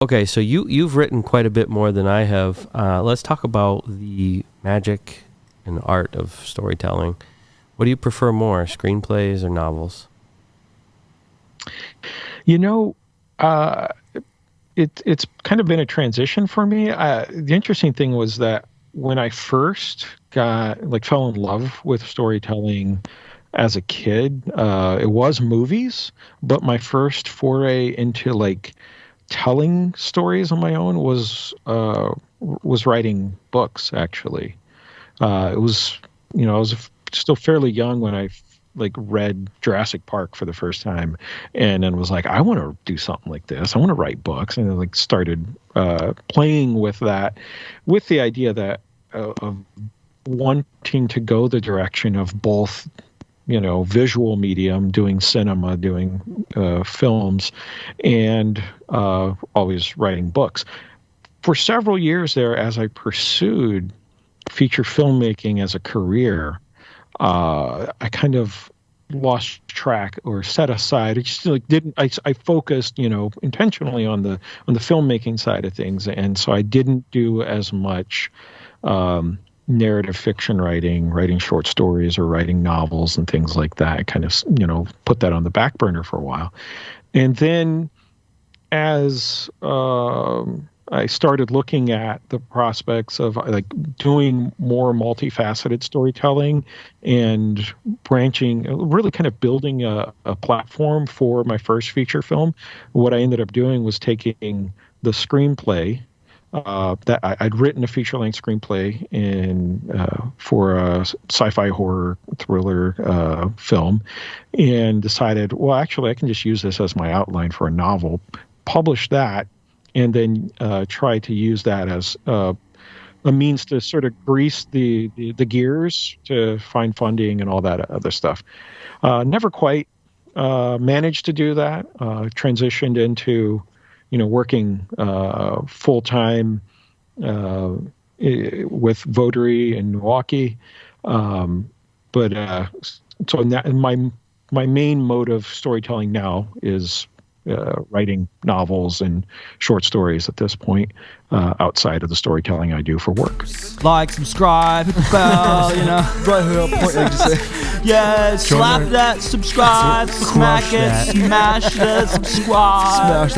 Okay, so you've written quite a bit more than I have. Let's talk about the magic and art of storytelling. What do you prefer more, screenplays or novels? It's kind of been a transition for me. The interesting thing was that when I first fell in love with storytelling as a kid, it was movies, but my first foray into telling stories on my own was writing books. Actually, it was I was still fairly young when I read Jurassic Park for the first time, and then was like, I want to do something like this. I want to write books, and then started playing with that, with the idea that of wanting to go the direction of both, visual medium, doing cinema, doing films, and always writing books. For several years there, as I pursued feature filmmaking as a career, I kind of lost track or set aside. I just didn't. I focused, intentionally on the filmmaking side of things, and so I didn't do as much narrative fiction writing short stories or writing novels and things like that. I kind of, put that on the back burner for a while, and then as I started looking at the prospects of doing more multifaceted storytelling and branching, really kind of building a platform for my first feature film. What I ended up doing was taking the screenplay that I'd written, a feature-length screenplay for a sci-fi horror thriller film, and decided, well, actually, I can just use this as my outline for a novel, publish that, and then try to use that as a means to sort of grease the gears to find funding and all that other stuff. Never quite managed to do that. Transitioned into, working full-time with Votary in Milwaukee. So my main mode of storytelling now is writing novels and short stories at this point, outside of the storytelling I do for work. Like, subscribe, hit the bell, Right here, point, yeah, slap that subscribe, smack it, smash the subscribe. Smash that